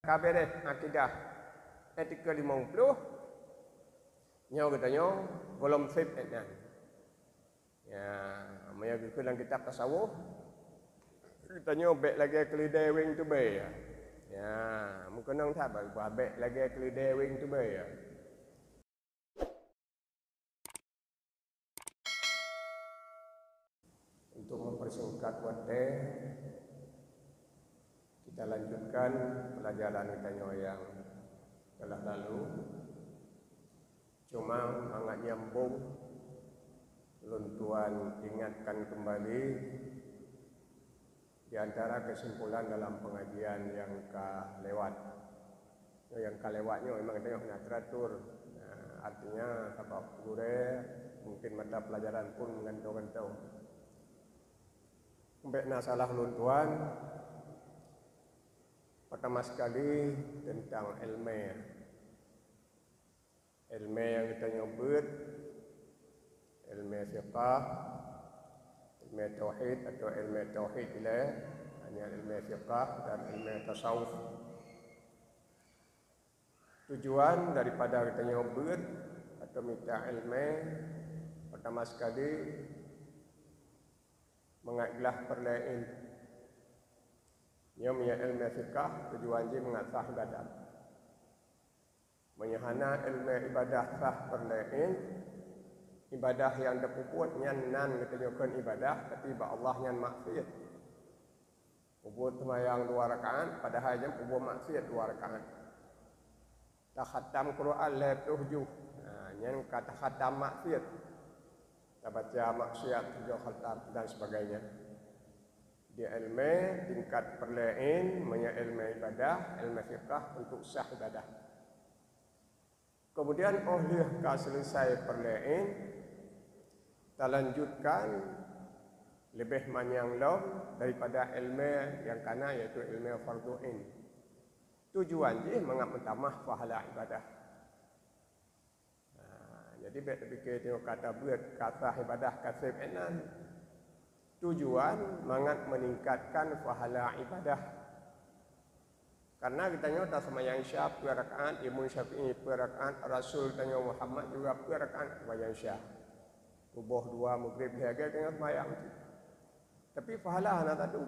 kabeh deh akidah etika 50 nyo katanya golom sip enan. Ya, maya dalam kitab tasawuf katanya bek lagi kelidai wing tu be ya. Ya, mungkin nang tak bek lagi kelidai wing tu be ya. Untuk mempersingkat waktu, kita lanjutkan pelajaran kita yang telah lalu. Cuma sangat nyambung, Tuan ingatkan kembali di antara kesimpulan dalam pengajian yang lewat. Yang lewatnya memang kita yang teratur. Nah, artinya apa gure mungkin mata pelajaran pun mengantau-ngantau. Sampai salah Tuan. Pertama sekali tentang ilmu yang kita nyebut ilmu fiqh, ilmu tauhid atau ilmu tauhid lah, hanya ilmu fiqh dan ilmu tasawuf. Tujuan daripada kita nyebut atau minta ilmu pertama sekali mengaitlah perlain. Yang punya ilmu fiqh tujuan dia mengasah ibadah. Menyahana ilmu ibadah sah perlain. Ibadah yang terpuput nyan nan katanya kan ibadah tapi Allah nyan maksiat. Puput sembahyang 2 rakaat padahal jam puput maksiat 2 rakaat. Tak khatam Quran lep 7. Nah, nyan kata khatam maksiat. Tak baca maksiat 7 khatam dan sebagainya. Dia ilmu tingkat perlain, punya ilmu ibadah, ilmu fiqh untuk sah ibadah. Kemudian oleh selesai perlain, kita lanjutkan lebih panjang daripada ilmu yang kana yaitu ilmu fardu ain. Tujuan dia mengamah pahala ibadah. Jadi fikir tengok kata buat kata ibadah kasih enan. Tujuan mangat meningkatkan pahala ibadah. Karena kita nyata semayang Isya 2 rakaat, Imam Syafi'i 2 rakaat, Rasul tanya Muhammad juga 2 rakaat semayang Isya. Subuh 2, maghrib 3 tengah semayang. Tapi pahala nak tadu.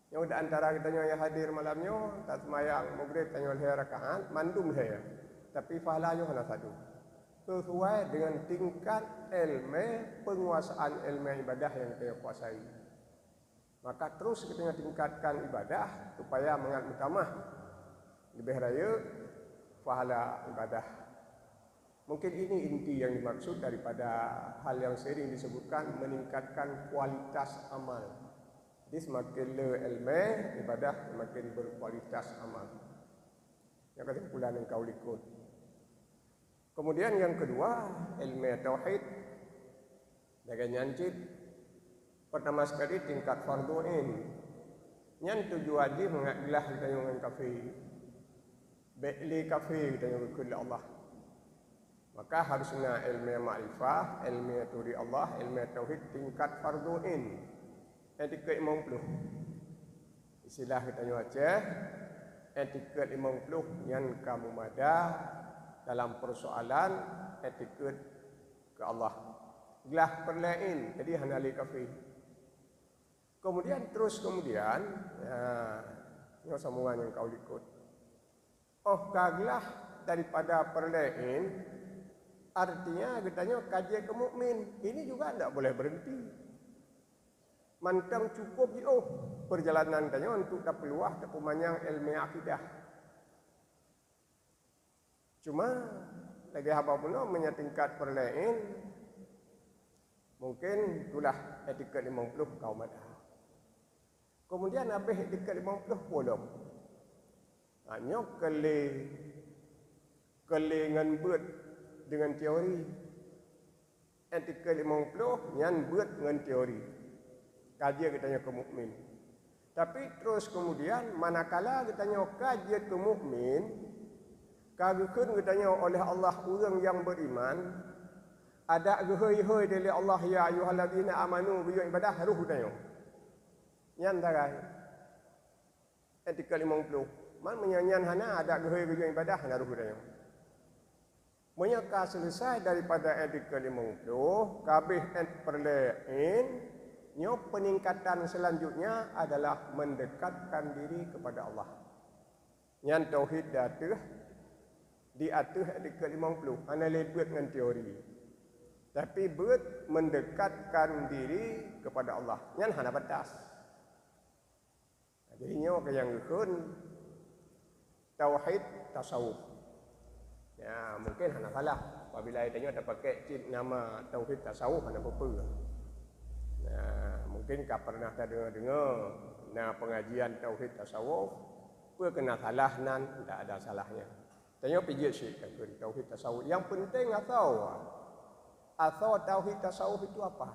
Yang ada antara kita yang hadir malamnya, tak semayang maghrib tanya 2 rakaat, mandum saya. Tapi pahalanya nak tadu. Sesuai dengan tingkat ilmu penguasaan ilmu ibadah yang kita kuasai. Maka terus kita tingkatkan ibadah supaya mengat utamah lebih raya pahala ibadah. Mungkin ini inti yang dimaksud daripada hal yang sering disebutkan meningkatkan kualitas amal. Jadi semakin le ilmu ibadah semakin berkualitas amal. Yang kesimpulan yang kau ikut. Kemudian yang kedua, ilmu tauhid. Dengan nyancit. Pertama sekali tingkat fardu ain. Yang tujuan dia mengakilah kita yang kafir. Beli kafir kita yang berkulit Allah. Maka harusnya ilmu ma'rifah, ilmu turi Allah, ilmu tauhid tingkat fardu ain. Etiket 50. Istilah kita yang Aceh. Etiket 50 yang kamu madah dalam persoalan etiket ke Allah. Gelah perlain, jadi hanali kafir. Kemudian ini sambungan yang kau ikut. Oh kaglah daripada perlain, artinya katanya kaji ke mukmin. Ini juga tidak boleh berhenti. Mantang cukup perjalanan tanya untuk tak peluah tak pemanyang ilmu akidah. Cuma lagi apa pun menyatingkat perlain mungkin itulah etiket 50 kaum madah. Kemudian habis etiket 50 bolong. Hanya kelengan buat dengan teori. Etiket 50 nyan buat dengan teori. Kaji katanya ke mukmin. Tapi terus kemudian manakala katanya kaji ke mukmin kagukun katanya oleh Allah orang yang beriman ada gehoi-hoi dari Allah ya ayyuhalladzina amanu bi ibadah ruh katanya. Yang darai etika 50 Man menyanyian hana ada gehe-gehe ibadah hana ruh daya. Menyaka selesai daripada ayat ke-50, kabeh perlain, nyo peningkatan selanjutnya adalah mendekatkan diri kepada Allah. Yang tauhid datah di atas ayat ke-50, hana lebet dengan teori. Tapi buat mendekatkan diri kepada Allah. Yang hana batas. Jadi nyo yang tauhid tasawuf. Ya, mungkin hana salah. Apabila itu ada pakai nama tauhid tasawuf hana apa. Nah, mungkin kau pernah dengar nah pengajian tauhid tasawuf, apa kena salah nan tidak ada salahnya. Tanya pijit sih kan tauhid tasawuf. Yang penting asal tauhid tasawuf itu apa?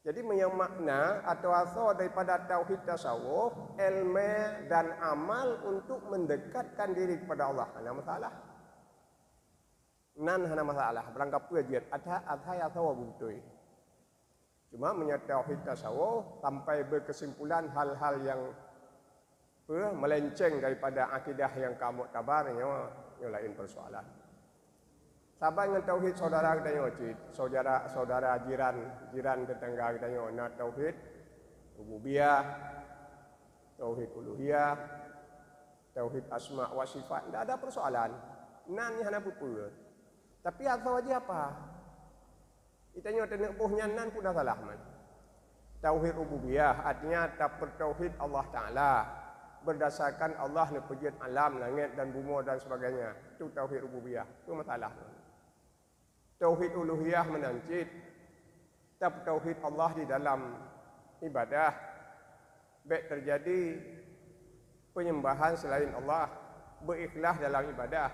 Jadi yang makna atau asal daripada tauhid tasawuf, ilmu dan amal untuk mendekatkan diri kepada Allah. Hana masalah. Nan hana masalah. Berangkap pujian ada asal betul. Cuma tauhid tasawuf sampai berkesimpulan hal-hal yang melenceng daripada akidah yang kamu tabarnya lain persoalan. Sabar dengan tauhid saudara kita nyocit, saudara jiran tetangga kita nyona tauhid rububiyah, tauhid uluhiyah, tauhid asma wa sifat, tidak ada persoalan. Nan ni hana apa. Tapi asal aja apa? Kita nyota nebuhnya nan pun dah salah man. Tauhid rububiyah artinya tauhid Allah Taala. Berdasarkan Allah ni pencipta alam, langit dan bumi dan sebagainya. Itu tauhid rububiyah. Itu masalah. Tauhid uluhiyah menancit. Tauhid Allah di dalam ibadah. Baik terjadi penyembahan selain Allah. Berikhlas dalam ibadah.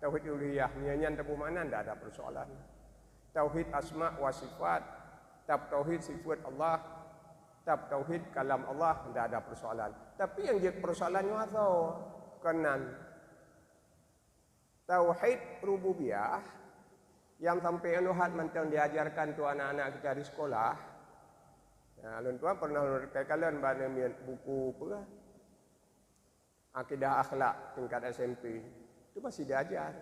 Tauhid uluhiyah. Nyanyian tebu mana tidak ada persoalan. Tauhid asma wa sifat. Tauhid sifat Allah. Tauhid kalam Allah tidak ada persoalan. Tapi yang jadi persoalannya atau kenan tauhid rububiyah yang sampai anuhat mentang diajarkan tu anak-anak kita di sekolah. Nah, lun tuan pernah kalian baca buku apa? Akidah akhlak tingkat SMP. Itu masih diajar.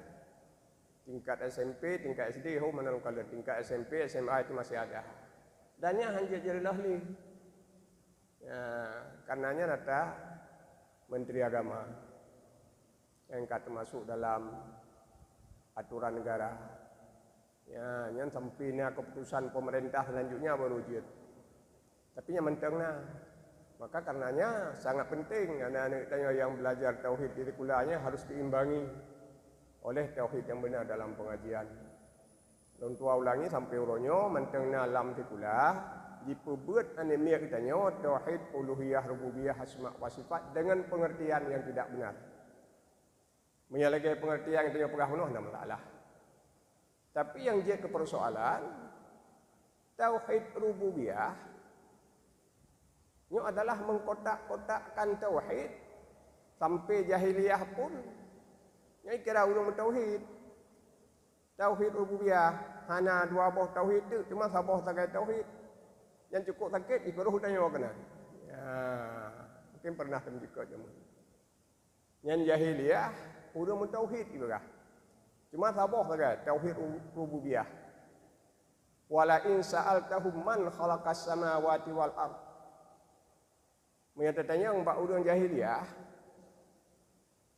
Tingkat SMP, tingkat SD, mana kalian tingkat SMP, SMA itu masih ada. Dan yang hanya jadi lahli. Ya, karenanya nata Menteri Agama yang termasuk dalam aturan negara. Ya, yang sampainya keputusan pemerintah selanjutnya baru wujud. Tapi yang mentengna. Maka karenanya sangat penting anak-anak kita yang belajar tauhid kurikulanya harus diimbangi oleh tauhid yang benar dalam pengajian. Don tua ulangi sampai uronyo mentengna lam tikulah. Diperbuat anemia kita nyawa tauhid uluhiyah rububiyah asma wa sifat dengan pengertian yang tidak benar. Menyalahi pengertian yang tidak pernah penuh tidak masalah. Tapi yang jadi persoalan tauhid rububiyah ini adalah mengkotak-kotakkan tauhid sampai jahiliyah pun yang kira ulum tauhid. Tauhid rububiyah hanya dua buah tauhid itu cuma sabah sagai tauhid. Yang cukup sakit disuruh tanya kena. Ya, mungkin pernah juga jamu. Yang jahiliyah udah mentauhid juga. Cuma sabah saja tauhid rububiyah. Wala in sa'altahum man khalaqas samawati wal ard. Menyatakan mbak udah jahiliyah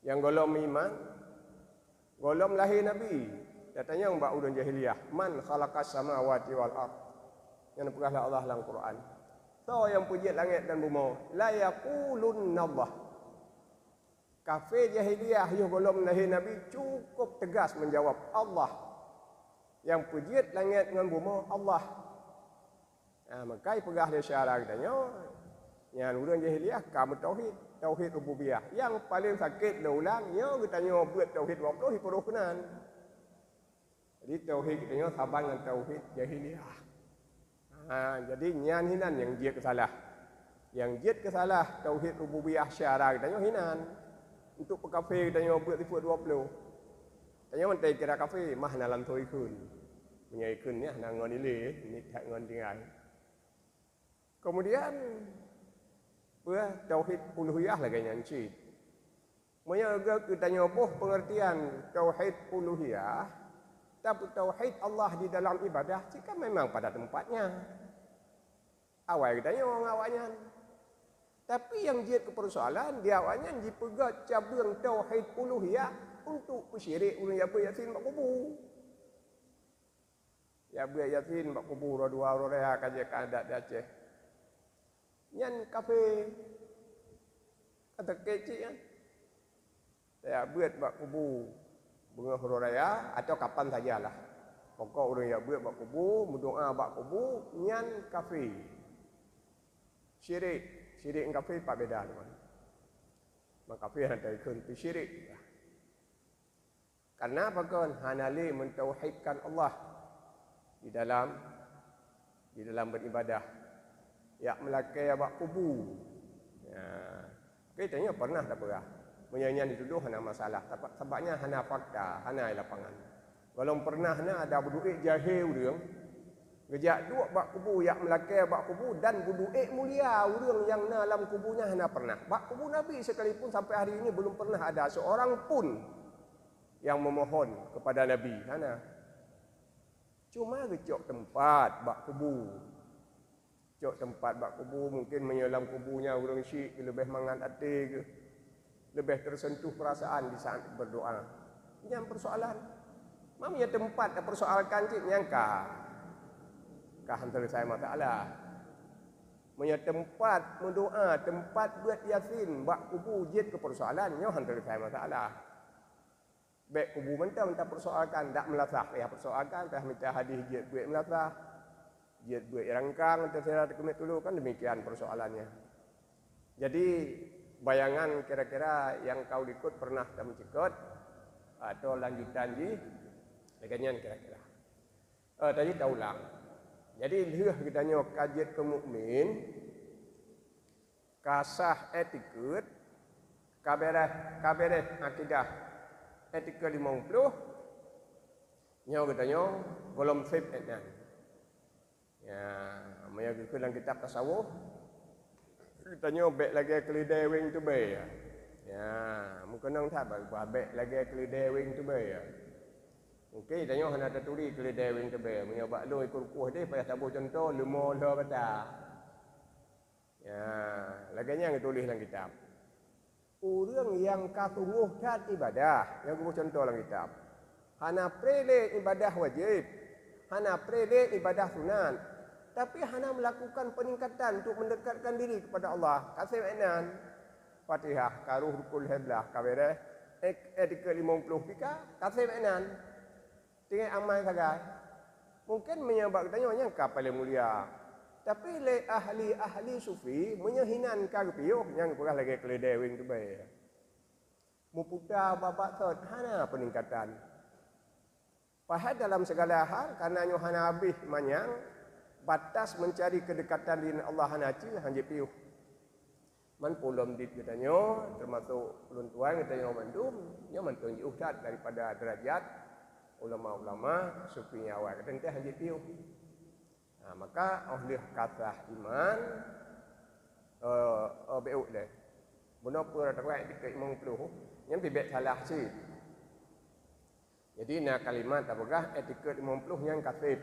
yang golom iman, golom lahir nabi. Katanya mbak udah jahiliyah, man khalaqas samawati wal ard. Yang dipegahlah Allah dalam Quran. So yang puji langit dan bumi, la yaqulunna Allah. Kafir jahiliyah yang belum lahir Nabi cukup tegas menjawab Allah. Yang puji langit dan bumi Allah. Nah, maka pegah dia syarah katanya, yang orang jahiliyah kamu tauhid rububiyah. Yang paling sakit ulang, yang katanya buat tauhid waktu hipurukunan. Jadi tauhid katanya sabar dengan tauhid jahiliyah. Jadi nyan hinan yang dia kesalah. Yang dia kesalah tauhid rububiyah syarah katanya hinan. Untuk pekafir katanya buat tipu 20. Tanya man kira kafe mah nalan toi kun. Punya ikun ni nang ngon ile ni tak ngon tinggal. Kemudian tauhid uluhiyah lagi nyanci. Punya kita nyoboh pengertian tauhid uluhiyah, tapi tauhid Allah di dalam ibadah jika memang pada tempatnya. Awal kita nyong awaknya. Tapi yang jadi persoalan dia awaknya dipegat cabang tauhid uluhiyah untuk syirik ulun ya yasin mak kubu. Ya yasin mak kubu dua orang kaje kadat Aceh. Nyan kafe kata kecil kan. Saya buat bak kubu bunga huru raya atau kapan sajalah. Pokok orang yang buat bak kubu, berdoa bak kubu, nyan kafe. Syirik dengan kafe pak beda teman. Mak kafe ada ikut syirik. Karena apa kan? Hanali mentauhidkan Allah di dalam beribadah. Ya melakai bak kubu. Ya. Kita ni pernah tak berah. Menyanyian dituduh hana masalah. Sebabnya hana fakta, hana lapangan. Kalau pernah ada berduit jahil urang. Gejak dua bak kubu yang melakai bak kubu dan berduit mulia urang yang dalam kubunya hana pernah. Bak kubu Nabi sekalipun sampai hari ini belum pernah ada seorang pun yang memohon kepada Nabi. Hana. Cuma gecok tempat bak kubu. Cok tempat bak kubu mungkin menyelam kubunya urang syik lebih mangan hati ke. Lebih tersentuh perasaan di saat berdoa. Yang persoalan. Mamanya tempat persoalkan cik nyangka. Kahantara saya masalah. Mamanya tempat mendoa, tempat buat yasin, bak kubu jid ke persoalan. Nyo hantara saya masalah. Baik kubu mentah persoalkan. Tak melasah. Ya persoalkan. Tak minta hadis jid buat melasah. Jid buat rangkang. Terserah kemit dulu. Kan demikian persoalannya. Jadi bayangan kira-kira yang kau ikut pernah tak mencikut atau lanjutan di bagian kira-kira. Tadi tak ulang. Jadi lihat kita nyok kajian ke mukmin, kasah etiket, kabereh akidah etika 50, nyok kita nyok golom sip etnan. Ya, maya kita dalam kitab tasawuf. Kita nyobek lagi kelidai wing tu bay. Ya, mungkin nang tak babek lagi kelidai wing tu bay. Mungkin kita nyok hendak tertulis kelidai wing tu bay. Menyobak lu ikut kuah dia payah tabuh contoh lemo lah bata. Ya, laginya yang tulis dalam kitab. Orang yang kasungguh kat ibadah, yang aku contoh dalam kitab. Hana prele ibadah wajib. Hana prele ibadah sunat. Tapi hana melakukan peningkatan untuk mendekatkan diri kepada Allah. Kasih maknan. Fatihah, karuh rukul heblah, kabereh. Etika 50 pika, kasih maknan. Tinggal amal sagai. Mungkin menyebab katanya yang paling mulia. Tapi le ahli sufi menyehinan karpiuh yang kurang lagi keledai wing tu baik. Muputa babak thot hana peningkatan. Padahal dalam segala hal karena hana habis manyang batas mencari kedekatan dengan Allah hanaci hanya piuh. Man pulom dit katanya termasuk ulun tuan katanya mandum, nya mantun ustaz daripada derajat ulama-ulama sufi awal katanya hanya piuh. Nah, maka oleh kata iman beuk deh. Benar pura terbaik di keimang peluh yang bebek salah sih. Jadi nak kalimat apakah etiket 50 yang kasih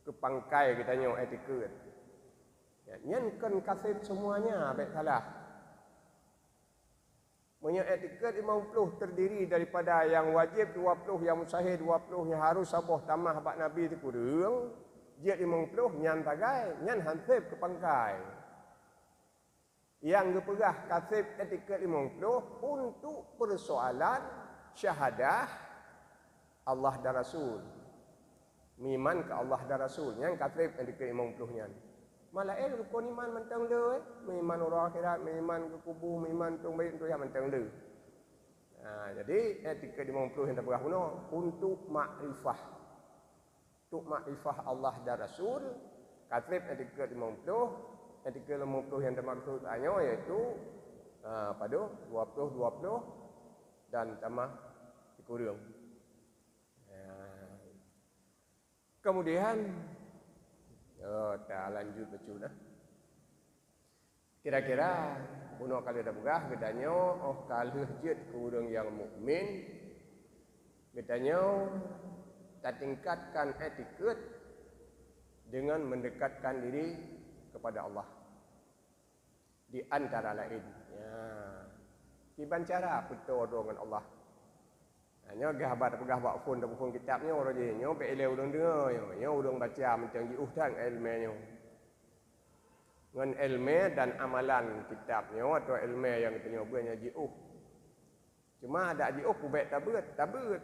kepangkai kita nyok etiket. Ya, nyen kan kasih semuanya baik salah. Punya etiket 50 terdiri daripada yang wajib 20, yang mustahil 20, yang harus sabah tamah bak Nabi tu kurang. Dia 50 nyan tagai, nyan hansip kepangkai. Yang keperah kasih etiket 50 untuk persoalan syahadah Allah dan Rasul. Miman ke Allah dan Rasul yang katrib yang dikira 50 nyan. Malah rukun iman mentang le, miman orang akhirat, miman ke kubu, miman tung baik tu yang mentang le. Nah, jadi etika 50 yang terberah guna untuk makrifah. Untuk makrifah Allah dan Rasul, katrib etika 50, etika 50 yang termaksud hanya iaitu pada 20 dan tambah dikurang. Kemudian tak lanjut baca dah. Kira-kira bunuh kali dah begah gedanya kalau jid ke orang yang mukmin gedanya tak tingkatkan etiket dengan mendekatkan diri kepada Allah di antara lain ya tiban cara betul dengan Allah hanya gahabat pegah phone dah buku kitabnya orang je nyo pe ele urang dengar nyo urang baca macam jiuh tan ilmunya dengan ilmu dan amalan kitabnya atau ilmu yang kita nyobanya jiuh. Cuma ada jiuh kubek tabut.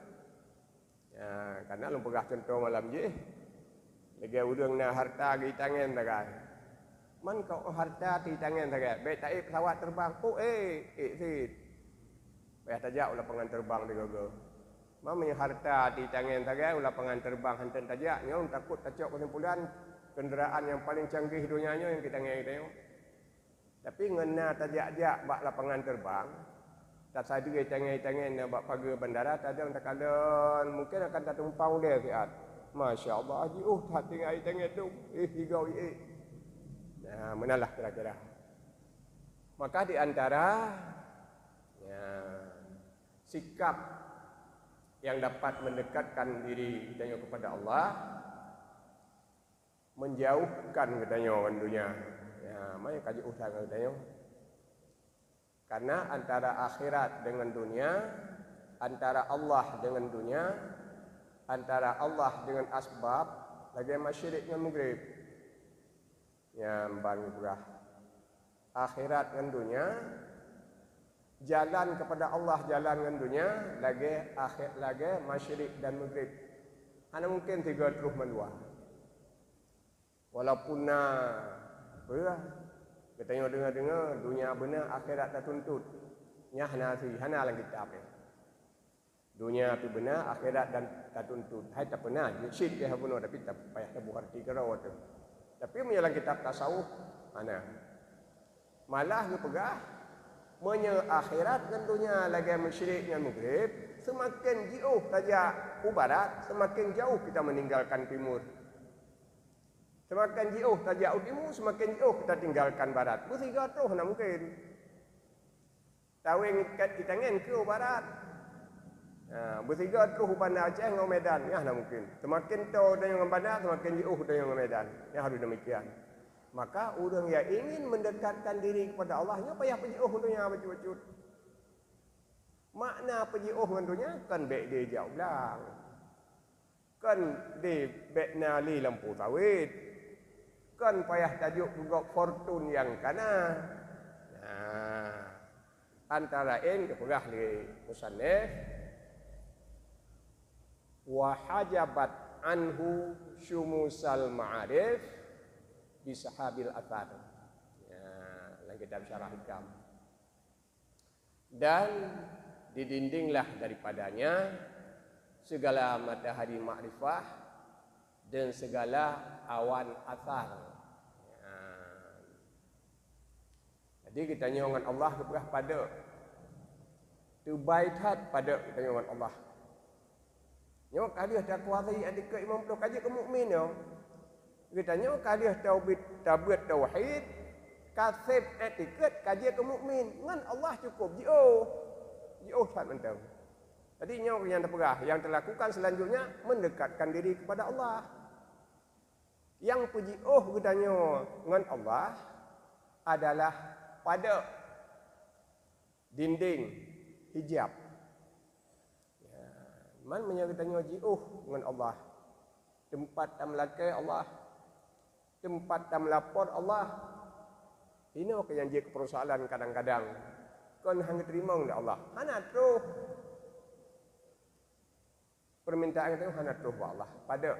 Ya, karena lu pegah contoh malam je. Lagi udang na harta di tangan tagai. Man kau harta di tangan tagai. Baik tak pesawat terbang. Oh sit. Baik tajak ulah pengan terbang di gogo. Mamanya harta di tangan tagai ulah pengan terbang hantan tajak. Nyong takut tacok kesimpulan kenderaan yang paling canggih dunianya yang kita tengok. Tapi ngena tajak-jak bak lapangan terbang. Tak sadu tengok bak pagar bandara tak ada takalan mungkin akan tak tumpang dia fiat. Masya-Allah haji tak tinggal tengok tu. Higau Nah, menalah kira-kira. Maka di antara ya, sikap yang dapat mendekatkan diri kita kepada Allah menjauhkan katanya orang dunia. Ya, mai kaji usah katanya. Karena antara akhirat dengan dunia, antara Allah dengan dunia, antara Allah dengan asbab, lagi masyrik dengan maghrib. Ya, bang berah. Akhirat dengan dunia, jalan kepada Allah, jalan dengan dunia, lagi masyrik dan maghrib. Ana mungkin tiga terus mendua. Walaupun apa katanya dengar dunia benar akhirat tak tuntut nyah nasi hana lang kitab dunia tu benar akhirat dan tak tuntut hai tak pernah syid dia benar tapi tak payah tabu arti kerau tu tapi menyalang kitab tasawuf mana malah ngepegah menye akhirat dan dunia lagi musyrik dengan maghrib semakin jauh saja barat semakin jauh kita meninggalkan timur. Semakin jauh tajak timur, semakin jauh kita tinggalkan barat. Bertiga tu nak mungkin. Tawing kat kita tangan ke barat. Bertiga tu bandar Aceh dengan Medan. Ya nak mungkin. Semakin tu dengan bandar, semakin jauh dengan Medan. Ya harus demikian. Maka orang yang ingin mendekatkan diri kepada Allah, nya payah pergi dunia bacut-bacut. Makna pergi dengan dunia kan baik dia jauh belang. Kan di baik li lampu sawit. Kan payah tajuk gugok fortun yang kana. Nah, antara lain kepegah di musannif wa hajabat anhu syumusal ma'arif bi sahabil athar. Ya, dalam kitab Syarah Hikam. Dan didindinglah daripadanya segala matahari makrifah dan segala awan athar. Ya. Jadi kita nyongan Allah kepada pada tubaitat pada kita nyongan Allah. Nyo kaliah tak kuasai adik ke imam tu kaji ke mukmin yo. Kita nyo kaliah tauhid tabut tauhid kasib etiket kaji ke mukmin ngan Allah cukup jauh tak mentau. Jadi nyo yang terperah yang terlakukan selanjutnya mendekatkan diri kepada Allah. Yang puji gedanya dengan Allah adalah pada dinding hijab. Ya, man menyebutnya dengan Allah. Tempat tamlakai Allah. Tempat tamlapor Allah. Ini yang jadi persoalan kadang-kadang. Kan hang terima oleh Allah. Hana terus permintaan itu hana terus Allah pada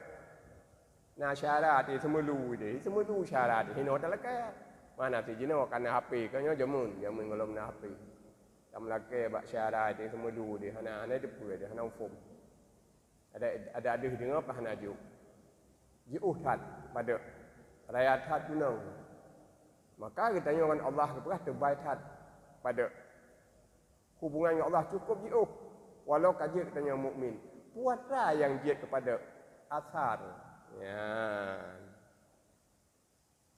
nah syarat di semulu syarat di hino talaka mana si jino kana HP kanyo jamun ngalom na HP tam lake bak syarat di semulu di hana depu di hana ufum ada dengar apa hana ju tat pada raya tat gunung maka kita dengan Allah kepada terbaik tat pada hubungan dengan Allah cukup walau kaji kita yang mukmin puasa yang dia kepada asar. Ya.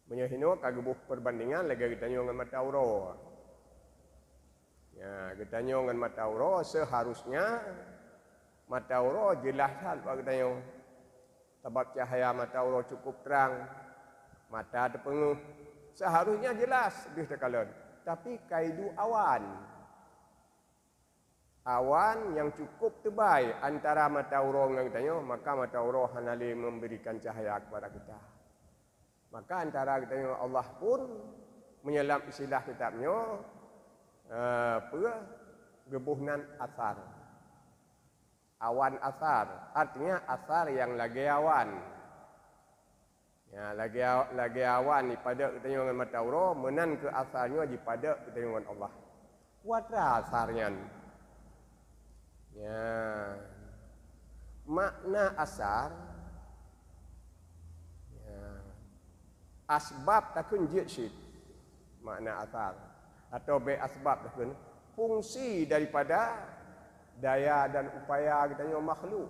Menyahino kagebuh perbandingan lagi kita nyo dengan mata uro. Ya, kita nyo dengan mata uro seharusnya mata uro jelas hal bagi kita nyo. Sebab cahaya mata uro cukup terang, mata terpenguh. Seharusnya jelas di sekalon. Tapi kaidu awan. Awan yang cukup tebal antara mata uro dengan kita nyo, maka mata uro hanali memberikan cahaya kepada kita. Maka antara kita nyo Allah pun menyelam istilah kitabnya gebuhnan asar. Awan asar, artinya asar yang lagi awan. Ya, lagi awan ni pada kita nyo dengan mata uro, menan ke asarnya di pada kita nyo dengan Allah. Watra asarnya. Ya, makna asar, ya, asbab takun jidsid, makna asar, atau be asbab takun fungsi daripada daya dan upaya kita nyo makhluk,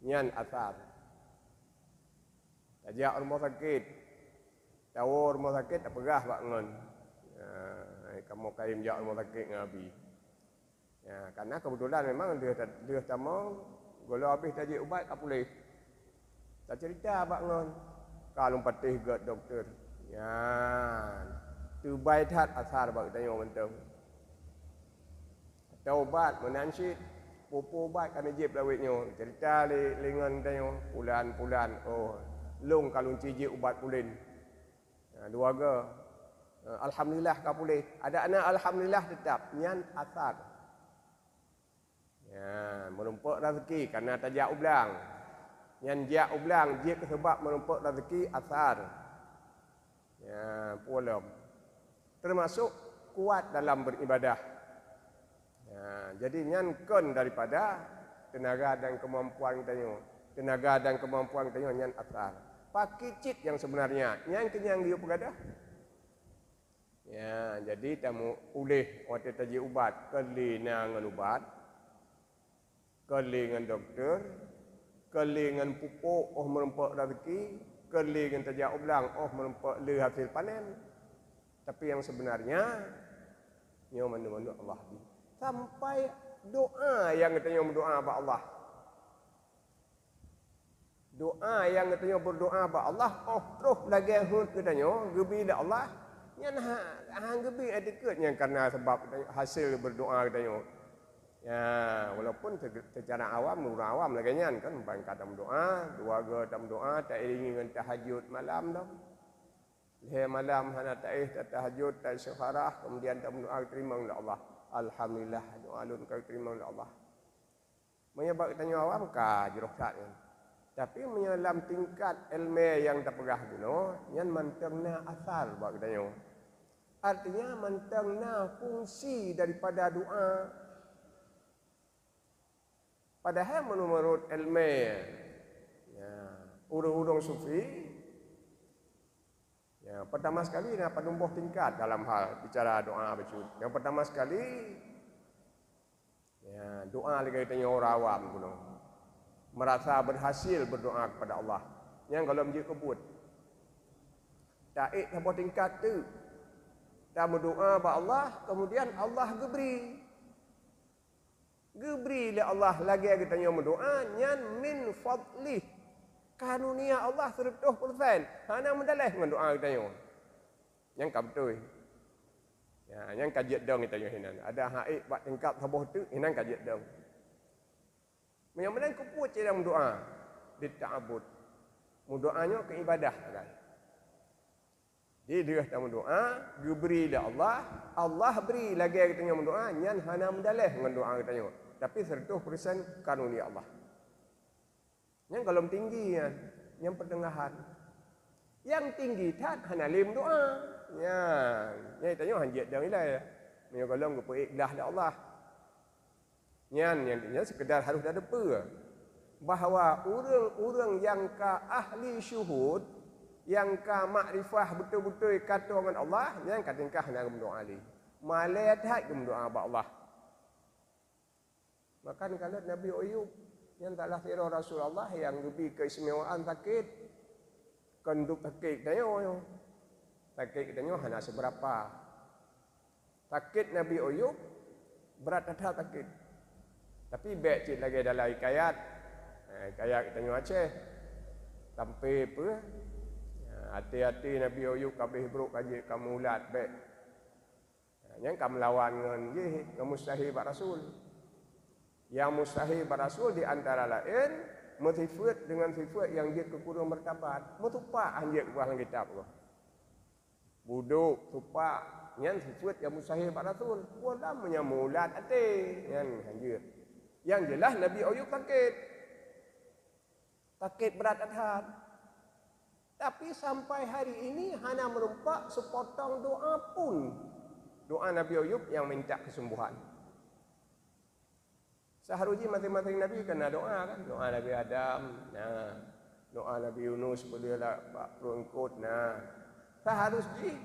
nyan asar. Tajak rumah sakit, tahu rumah sakit tak pegah bangun, kamu kaim jak rumah sakit ngabi. Ya, karena kebetulan memang dia tamang kalau habis tajuk ubat tak boleh. Tak cerita bangun. Kalau patih ke doktor. Ya. Tu baik hat asar bak tanya mentang. Taubat menansyid pupu ubat kan jib lawitnya. Cerita lengan tanya pulan-pulan. Oh, lung kalau cijik ubat pulin. Ya, dua ke. Alhamdulillah kau boleh. Ada anak alhamdulillah tetap nyan asar. Ya, menumpuk rezeki karena tajak ublang. Yang jak ublang, dia sebab menumpuk rezeki asar. Ya, pulam. Termasuk kuat dalam beribadah. Ya, jadi nyan daripada tenaga dan kemampuan kita. Tenaga dan kemampuan kita nyan asar. Pakai cit yang sebenarnya, nyan kenyang dia pegadah. Ya, jadi tamu ulih waktu tajik ubat, kelina dengan ubat. Kelingan doktor, kelingan pupuk, oh merempak rezeki, kelingan tajak ublang, oh merempak le hasil panen. Tapi yang sebenarnya, nyo mandu Allah. Sampai doa yang katanya berdoa kepada Allah. Doa yang katanya berdoa kepada Allah, oh terus lagi hut katanya, gebi dah Allah. Yang hang gebi etiketnya karena sebab hasil berdoa katanya. Ya, walaupun secara awam, nurul awam lagi kan, bangkat dalam doa, dua ge dalam doa, tak iringi dengan tahajud malam dah. Leher malam hana tak tahajud, tak istighfarah, kemudian dalam doa terima oleh Allah. Alhamdulillah, doa lun kau terima oleh Allah. Menyebab tanya awam ka jeroh kan. Tapi menyelam tingkat ilmu yang tak pegah dulu, yang mantengna asal buat tanya. Artinya mantengna fungsi daripada doa. Padahal menurut ilmu ya, urung-urung sufi ya, pertama sekali nak penumbuh tingkat dalam hal bicara doa baca. Yang pertama sekali ya, doa lagi tanya orang awam kuno. Merasa berhasil berdoa kepada Allah. Yang kalau menjadi kebut. Taik sampai tingkat tu. Tak berdoa kepada Allah, kemudian Allah geberi. Geberi le Allah lagi kita tanya berdoa nyan min fadlih. Karunia Allah 100%. Hana mendalah dengan doa kita tanya. Yang ka betul. Ya, yang kajiat dong kita tanya hinan. Ada haik buat tingkap sabuh tu hinan kajiat dong. Menyamalan kuput dalam doa di ta'abud. Doanya ke ibadah kan. Dia tamu doa, geberi le Allah, Allah beri lagi kita tanya berdoa nyan hana mendalah dengan doa kita tanya. Tapi 100% karunia Allah. Yang kalau tinggi kan, yang pertengahan. Yang tinggi tak hana lim doa. Ya, yang tanya hanjat dah ilai. Yang kalau ke ikhlas dah Allah. Yang sekedar harus ada apa. Bahawa orang-orang yang ka ahli syuhud, yang ka makrifah betul-betul kata dengan Allah, yang katingkah hana berdoa ali. Malai tak berdoa kepada Allah. Maka kalau Nabi Ayub yang taklah kira Rasulullah yang lebih keistimewaan sakit, kenduk takik tanya. Takik tanya hana seberapa. Takik Nabi Ayub berat ada takik. Tapi baik cik lagi dalam hikayat. Hikayat tanya Aceh. Sampai apa? Hati-hati Nabi Ayub kabeh buruk kaji kamu ulat baik. Yang kamu lawan dengan mustahil bak Rasul. Yang mustahil bak Rasul di antara lain motifat dengan sifat yang dia kekurang martabat. Mutupak anjek buah kitab tu. Buduk, tupak, yang sifat yang mustahil bak Rasul. Wala menyamulat hati yang anjek. Yang jelas Nabi Ayub sakit. Sakit berat hati. Tapi sampai hari ini hanya merumpak sepotong doa pun. Doa Nabi Ayub yang minta kesembuhan. Seharusnya masing-masing Nabi kena doa kan. Doa Nabi Adam. Nah. Doa Nabi Yunus pada bak perungkut. Nah. Seharusnya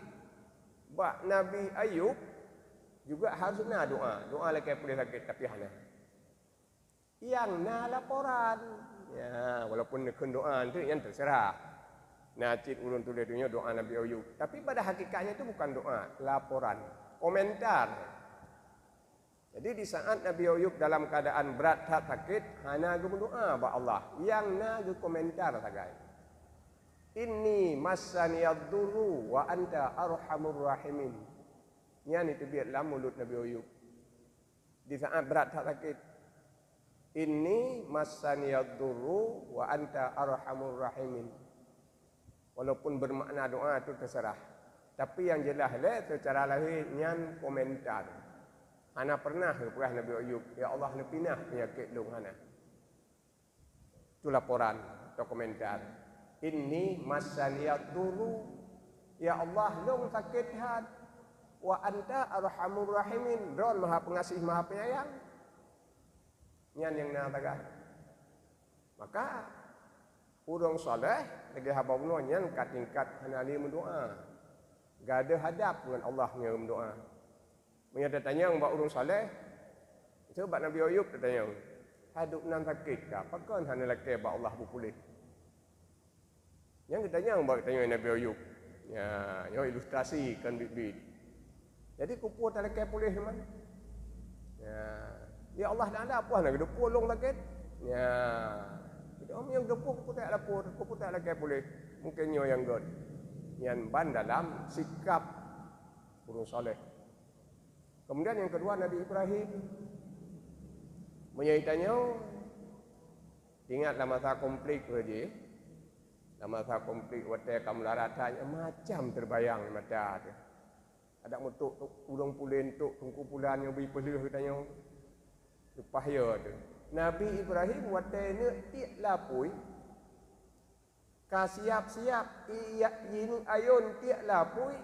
bak Nabi Ayub juga harus nak doa. Doa lagi boleh sakit tapi hanya. Yang nak laporan. Ya, walaupun nak doa itu yang terserah. Nah, cik ulun tulis dunia doa Nabi Ayub. Tapi pada hakikatnya itu bukan doa, laporan, komentar. Jadi di saat Nabi Ayub dalam keadaan berat sakit, hana berdoa ba Allah. Yang nak komentar sagai. Inni massaniyad-durru wa anta arhamur rahimin. Yang itu biarlah mulut Nabi Ayub. Di saat berat sakit. Inni massaniyad-durru wa anta arhamur rahimin. Walaupun bermakna doa itu terserah. Tapi yang jelas secara lahir nyan komentar. Hana pernah kepada Nabi Ayub, ya Allah nepinah penyakit long hana. Itu laporan atau komentar. Inni massaniyad duru, ya Allah long sakit hat. Wa anta arhamur rahimin, Ron maha pengasih maha penyayang. Nyan yang nak tagah. Maka urang soleh lagi haba nyan kat tingkat hanali mendoa. Gada hadap dengan Allah nya mendoa. Menyata tanya mbak urang soleh. Sebab Nabi Ayub tanya, haduk nan sakit ka? Pakon hana laki ba Allah berpulih. Yang tanya mbak tanya Nabi Ayub. Ya, yo ilustrasi kan bibit. Jadi kupu tak laki pulih man. Ya Allah nak ada apa nak depu long sakit. Ya. Om yang depu kupu tak lapor, kupu tak lagi boleh. Mungkin nyo yang god. Yang ban dalam sikap urang soleh. Kemudian yang kedua Nabi Ibrahim menyaitanya ingatlah masa konflik saja. Dalam masa konflik waktu kamu laratanya macam terbayang mata dia. Ada mutuk urang pulen tuk tungku pulan yang beri pelih katanya. Lepas ya tu. Nabi Ibrahim watene tiak lapui ka siap-siap ini ayun tiak lapui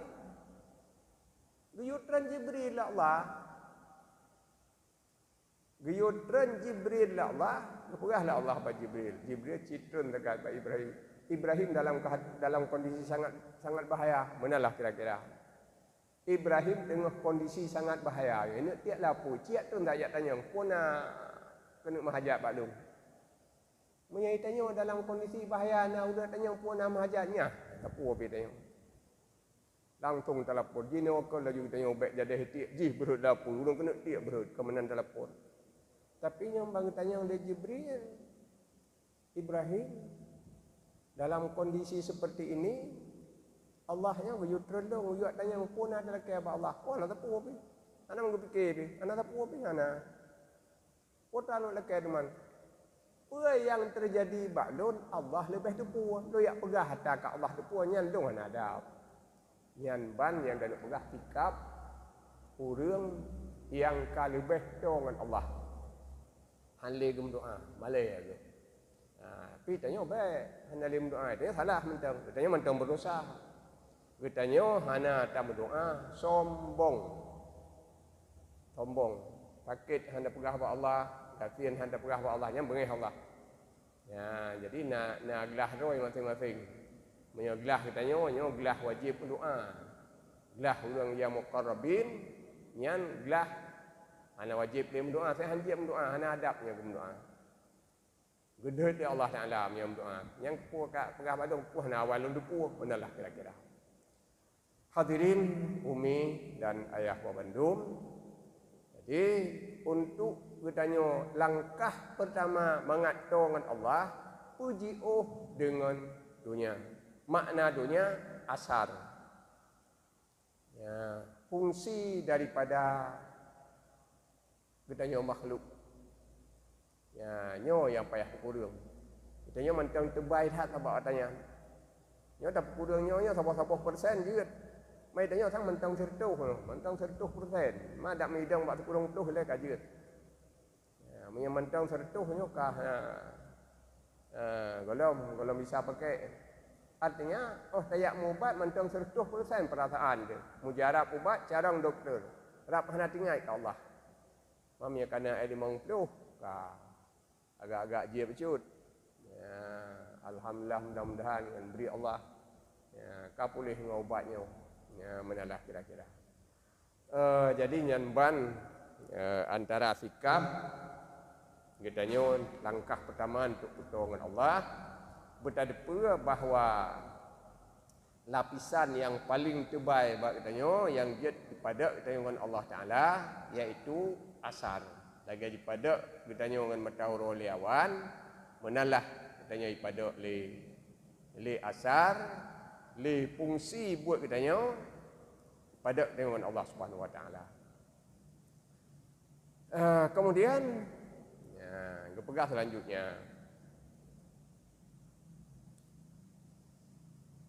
guyutran Jibril Allah guyutran Jibril Allah keperahlah Allah pada Jibril citron dekat Ibrahim dalam kondisi sangat bahaya manalah kira-kira Ibrahim dengan kondisi sangat bahaya ini tiak lapui ciak tu tak tanya puna kena mahajat baklum. Menyaitanya dalam kondisi bahaya nak udah tanya puan nama hajatnya. Tapu apa tanya. Langsung telefon. Jina wakil lagi tanya baik jadi hati. Jih berut dapur. Urang kena tiap berut. Kemenan telefon. Tapi yang bang tanya oleh Jibril. Ibrahim. Dalam kondisi seperti ini. Allahnya wujud terlong. Wujud tanya puan adalah kaya Allah. Wah nak tapu apa. Anak menggepikir. Anak tapu apa. Anak. Kota lu lekai teman. Apa yang terjadi baklun Allah lebih depu. Lu yak pegah hatta ka Allah depu nyan dong ada. Nyan ban yang dak pegah sikap urang yang ka lebih dengan Allah. Hanle gem doa, malai aja. Tapi tanya baik, hanle gem doa dia salah mentang. Tanya mentang berdosa. Tanya hana tak berdoa sombong. Sombong. Sakit hendak pegah kepada Allah, kasihan hendak pegah kepada Allah, yang bengih Allah. Ya, jadi nak gelah roi masing-masing. Menyegelah katanya, gelah wajib doa. Gelah orang yang muqarrabin, yang gelah ana wajib dia berdoa, saya hanjib berdoa, ana adabnya berdoa. Gede dia Allah Taala yang doa. Yang kepuh kat pegah badung puh na awal depuh benalah kira-kira. Hadirin umi dan ayah wa bandum. Jadi untuk bertanya langkah pertama mengatur dengan Allah, puji dengan dunia. Makna dunia asar. Ya, fungsi daripada bertanya makhluk. Ya, nyo yang payah kurung. Katanya mentang terbaik hat apa katanya. Nyo tak kurung nyo sabah-sabah persen je. Mai tanya sang mentang 100%. Ma dak midang bak kurung 10 le kajet. Ya, punya mentang 100 nyo kah golom bisa pakai. Artinya tayak mubat mentang 100% perasaan dia. Mujarab ubat carang doktor. Rap hana tinggal ke Allah. Mamnya kana ai 50 kah agak-agak je becut. Ya, alhamdulillah mudah-mudahan dengan beri Allah ya kapulih dengan ubatnya. Ya, menalah kira-kira. Jadi nyanban antara sikap gedanya langkah pertama untuk pertolongan Allah bertanda bahawa lapisan yang paling tebal bagi gedanya yang dia kepada dengan Allah Taala iaitu asar. Lagi daripada gedanya dengan matahari awan menalah gedanya daripada le asar le fungsi buat gedanya pada dengan Allah Subhanahu Wa Taala. Kemudian kepegah selanjutnya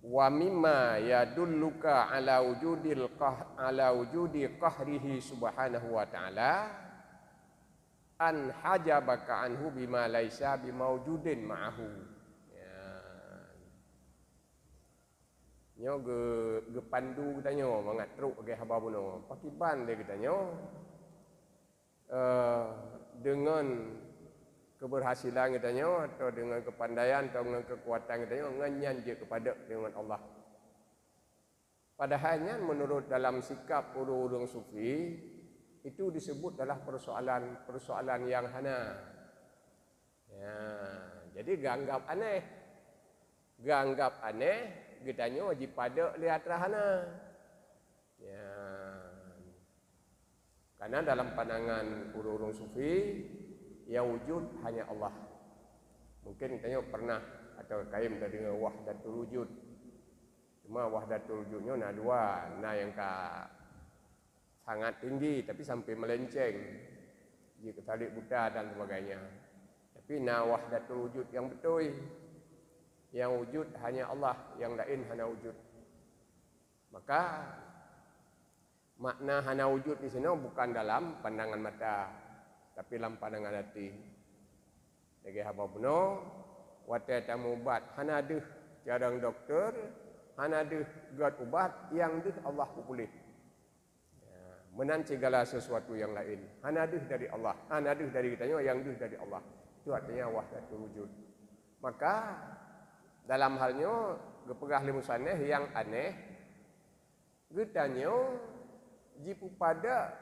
wa mimma yadulluka ala wujudi qahrihi subhanahu wa ta'ala an hajabaka anhu bima laisa bimaujudin ma'ahu. Nyo ge pandu katanya mangatruk ke haba buno pakiban dia katanya dengan keberhasilan katanya atau dengan kepandaian atau dengan kekuatan katanya nganyan je kepada dengan Allah. Padahalnya menurut dalam sikap orang-orang sufi itu disebut adalah persoalan yang hana. Ya, jadi ganggap aneh gedanya wajib pada lihat rahana. Ya. Karena dalam pandangan orang-orang sufi yang wujud hanya Allah. Mungkin kita pernah atau kaim dah dengar wahdatul wujud. Cuma wahdatul wujudnya ada dua, yang sangat tinggi tapi sampai melenceng. Jika talik buta dan sebagainya. Tapi wahdatul wujud yang betul. Yang wujud hanya Allah, yang lain hana wujud. Maka makna hana wujud di sini bukan dalam pandangan mata, tapi dalam pandangan hati. Lagi apa benar? Wata tamu ubat hana deh jarang doktor, hana deh buat ubat yang deh Allah pulih. Menan segala sesuatu yang lain. Hana deh dari Allah, hana deh dari kitanya yang deh dari Allah. Itu artinya wahdatul wujud. Maka dalam halnya gepegah limusannya yang aneh getanya jipu pada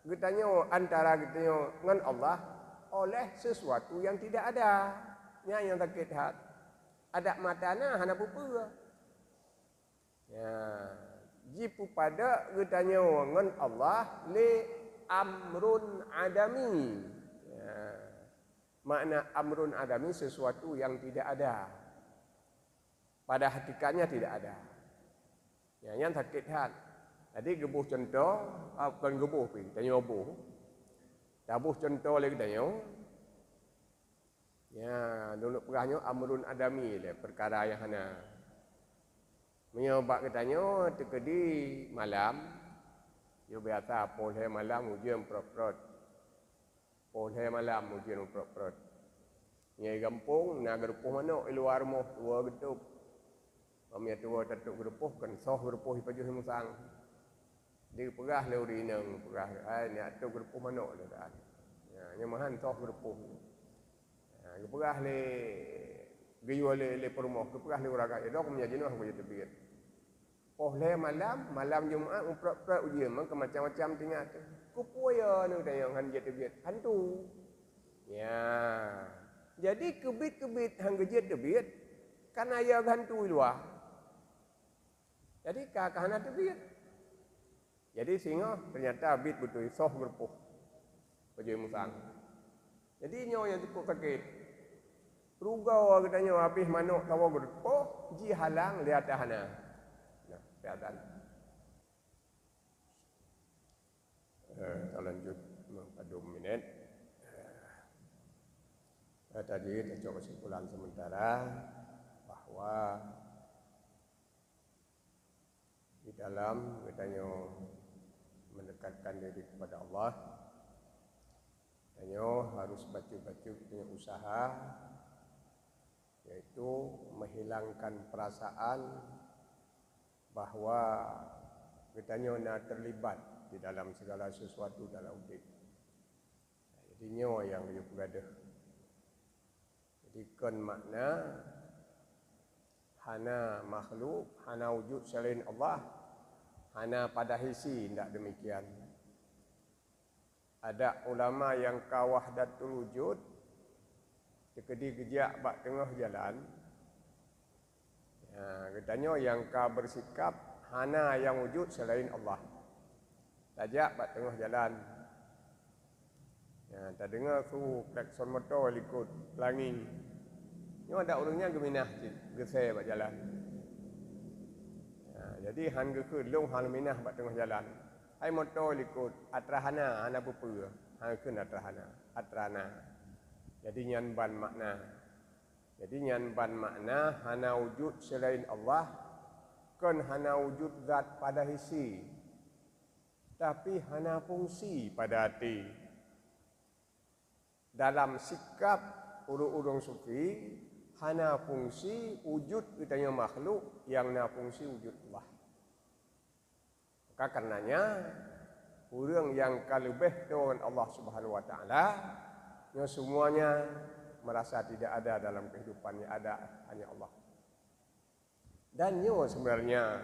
getanya antara getanya dengan Allah oleh sesuatu yang tidak ada yang sakit hat ada matana hana pupa ya jipu pada getanya dengan Allah li amrun adami ya. Makna amrun adami sesuatu yang tidak ada. Pada hakikatnya tidak ada. Yang sakit hat. Jadi gebuh contoh, bukan gebuh pi, tanya obuh. Tabuh contoh lagi tanya. Ya, dulu perahnya amrun adami le perkara yang hana. Menyobak katanya tekedi malam. Yo biasa polhe malam ujian prot-prot. Polhe malam ujian prot-prot. Nyai gampung nak gerupuh mana luar moh dua getup. Kami tua tatuk gerupuh kan soh gerupuh ipajuh musang. Dia perah le urinang perah ai ni atuk gerupuh manok le dah. Ya nyamahan soh gerupuh. Ya perah le geyu le perumah perah le uraga ya dok menjadi noh boleh tebir. Le malam Jumaat umprok-prok ujian mang macam-macam tinggal tu. Kupuya nu tayang han je tebir. Hantu. Ya. Jadi kebit-kebit hang gejit debit kan aya hantu luar. Jadi kakahna debit. Jadi singa ternyata bit betul soh berpuh. Baju musang. Jadi nyo yang cukup sakit. Rugau katanya habis manuk tawa berpuh, ji halang lihat hana. Nah, kelihatan. Kita lanjut pada 2 minit. Tadi kita coba kesimpulan sementara bahwa di dalam katanya mendekatkan diri kepada Allah, katanya harus baca-baca punya usaha, yaitu menghilangkan perasaan bahwa katanya nak terlibat di dalam segala sesuatu dalam hidup. Jadinya yang dia berada. Jadi kan makna hana makhluk, hana wujud selain Allah, hana pada hisi tidak demikian. Ada ulama yang kawahdatul wujud, tekedi gejak bak tengah jalan. Katanya yang ka bersikap hana yang wujud selain Allah. Tajak bak tengah jalan. Tak dengar tu klakson motor ikut pelangi. Ni ada orangnya geminah gesai bak jalan. Jadi han ke long han minah bak tengah jalan. Hai motor ikut atrahana ana pupu. Han ke atrahana, atrana. Jadi nyan ban makna. Jadi nyan ban makna hana wujud selain Allah, kan hana wujud zat pada hisi. Tapi hana fungsi pada hati. Dalam sikap urung-urung sufi, hana fungsi wujud katanya makhluk yang na fungsi wujud Allah. Maka karenanya orang yang kalebih dengan Allah Subhanahu wa taala, semuanya merasa tidak ada dalam kehidupannya, ada hanya Allah. Dan sebenarnya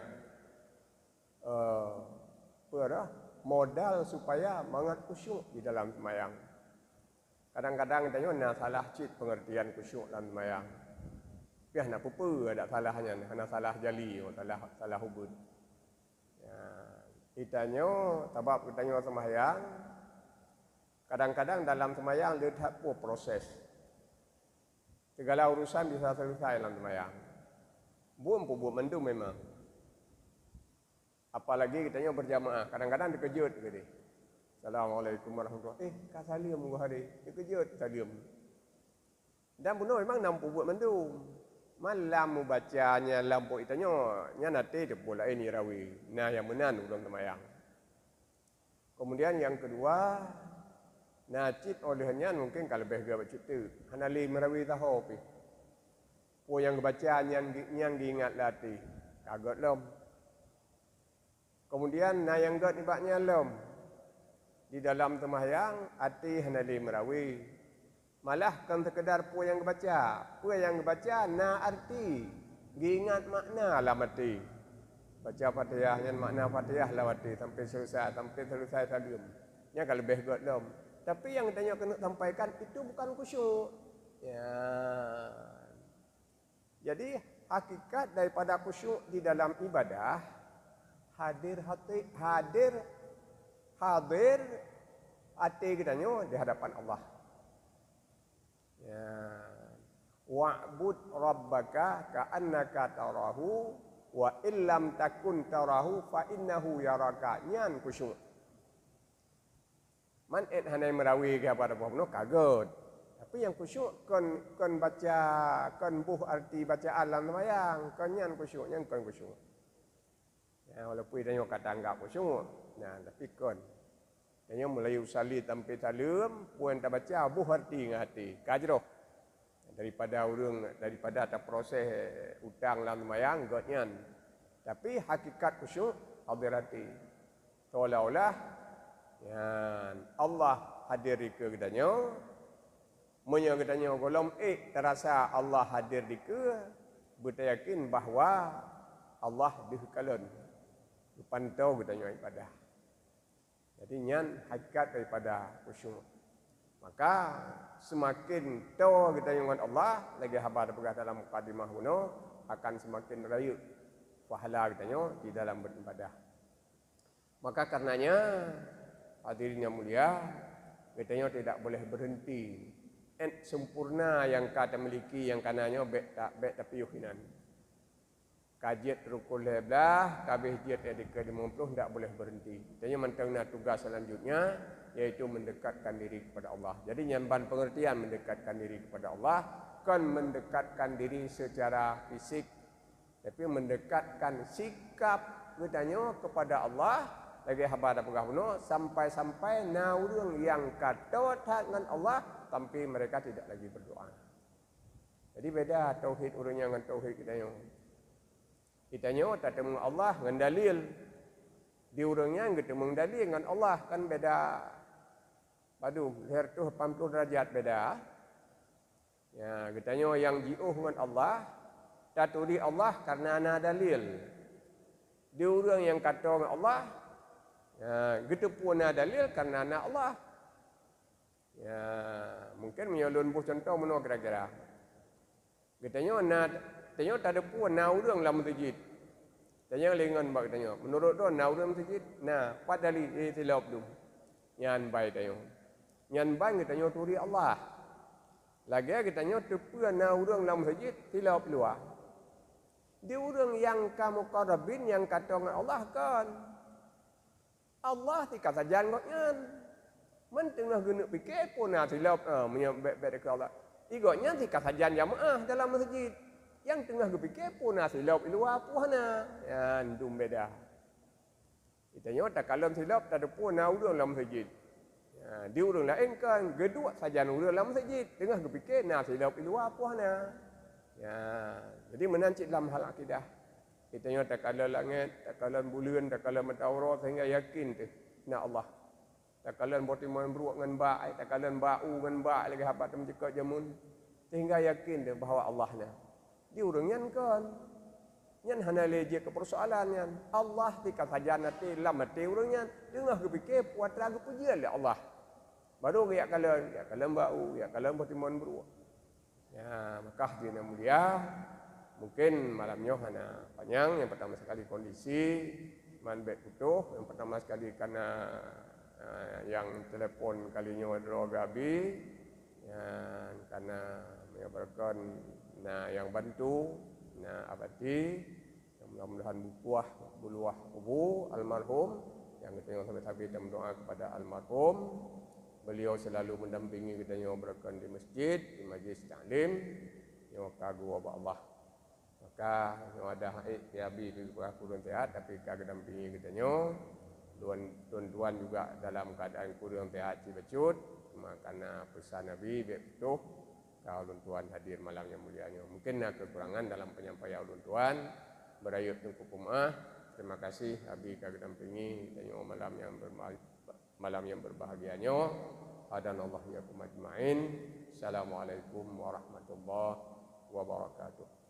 modal supaya mangat khusyuk di dalam sembahyang. Kadang-kadang kita nak salah cit pengertian khusyuk dalam sembahyang. Biar nak pupu ada salahnya, nak salah jali, salah hubud. Kitanya sebab kitanya sembahyang, kadang-kadang dalam sembahyang dia tak proses. Segala urusan bisa selesai dalam sembahyang. Buat mendu memang. Apalagi kitanya berjamaah, kadang-kadang dikejut gitu. Assalamualaikum warahmatullahi wabarakatuh. Kak salim muka hari. Dia kejut salim. Dan bunuh memang nampu buat mendung. Malam mu bacanya lampu itanya nya nate de pula ini rawi. Nah yang menan ulang temayang. Kemudian yang kedua, nacit olehnya mungkin kalau lebih gak baca tu. Hanali merawi tahu pi. Po yang baca yang diingat lati. Kagot lom. Kemudian na yang got ibaknya lom. Di dalam sembahyang hati hendak merawi. Malah kan sekedar pu yang baca. Pu yang baca na arti. Diingat makna lah mati. Baca Fatihah yang makna Fatihah lah mati sampai selesai salim. Nya kalau lebih god lom. Tapi yang tanya kena sampaikan itu bukan khusyuk. Ya. Jadi hakikat daripada khusyuk di dalam ibadah hadir hati kitanya di hadapan Allah. Ya. Wa'bud rabbaka ka'annaka tarahu wa illam takun tarahu fa innahu yaraka. Nyan khusyuk. Man hanai merawi ke pada bohno kaget. Tapi yang khusyuk kon baca kon buh arti bacaan dalam sembahyang, kon nyan khusyuk, nyan kon khusyuk. Ya walaupun dia kata anggap khusyuk. Nah, tapi kon dia mulai usali sampai salam, puan tak baca buh arti dengan hati. Kajroh. Daripada ada proses utang dalam sembahyang godnyan. Tapi hakikat khusyuk hadir hati. Seolah-olah ya Allah hadir di kedanya. Munya katanya golom terasa Allah hadir di ke, beryakin bahawa Allah dihekalan. Pantau katanya ibadah. Jadi nyan hakikat daripada khusyuk. Maka semakin tahu kita dengan Allah, lagi habar berkata dalam mukadimah kuno, akan semakin raya pahala kita di dalam beribadah. Maka karenanya hadirin yang mulia, kita tidak boleh berhenti. Sempurna yang kata miliki yang kanannya baik tapi yukinan. Kajiat rukun leblah, kabeh jiat edika 50 tidak boleh berhenti. Jadi mentengna tugas selanjutnya yaitu mendekatkan diri kepada Allah. Jadi nyamban pengertian mendekatkan diri kepada Allah, kan mendekatkan diri secara fisik, tapi mendekatkan sikap katanya kepada Allah lagi habar pegahno sampai-sampai naurung yang kata dengan Allah tapi mereka tidak lagi berdoa. Jadi beda tauhid urangnya dengan tauhid kita. Kitanya tak temu Allah dengan dalil. Di urangnya ketemu dalil dengan Allah kan beda. Padu leher tu 80 derajat beda. Ya, kitanya yang jiuh dengan Allah, taturi Allah karena ana dalil. Di urang yang kata dengan Allah, ya, gitu pun ada dalil karena ana Allah. Ya, mungkin menyalun buh contoh mana kira-kira. Kitanya tanya tak ada pun na urang dalam masjid. Tanya lengan bak tanya. Menurut tu na urang masjid. Nah, pada dalil tilap tu. Nyan bai tanya. Nyan bai tanya turi Allah. Lagi kita tanya tepu na urang dalam masjid tilap luar. Dia urang yang kamu qarabin yang kata dengan Allah kan. Allah tika sajan kok nyan. Men tengah guna fikir pun na tilap menyebab ke Allah. Igotnya tika sajan jamaah dalam masjid. Yang tengah berfikir pun silap luar puhana. Ya, itu beda. Kita nyata kalau silap tak ada pun urang dalam masjid. Ya, di urang lain kan gedua saja urang dalam masjid. Tengah berfikir silap luar puhana. Ya, jadi menancik dalam hal akidah. Kita nyata kalau langit, tak kalau bulan, tak kalau matahari sehingga yakin tu nak Allah. Tak kalau botiman beruak dengan baik, tak kalau bau dengan baik lagi habat mencekak jamun. Sehingga yakin tu bahawa Allah na. Di urang nyan kan. Nyan hana leje ke persoalan nyan. Allah tika saja nanti lam mati urang nyan. Tengah kepikir puat ragu pujian oleh Allah. Baru ya kalau bau, ya kalau botiman beruak. Ya, maka dina mulia mungkin malamnya hana panjang. Yang pertama sekali kondisi man bet utuh, yang pertama sekali karena yang telepon kalinya drogabi, yang karena menyebabkan yang bantu, abadi, yang mudah-mudahan buah kubu almarhum, yang kita sampai-sampai kita berdoa kepada almarhum. Beliau selalu mendampingi kita yang berkan di masjid, di majlis taklim, yang kagu wabah Allah. Maka yang ada ikhtiabi di kurang sehat, tapi kagak dampingi kita nyo. Tuan-tuan juga dalam keadaan kurang sehat si becut, karena pesan Nabi betul. Kalau tuan hadir malam yang mulianya, mungkin ada kekurangan dalam penyampaian tuan berayut tungku pemah. Terima kasih Abi kagak dampingi kita malam yang berbahagianya. Hadanallahu yakum ajmain. Assalamualaikum warahmatullahi wabarakatuh.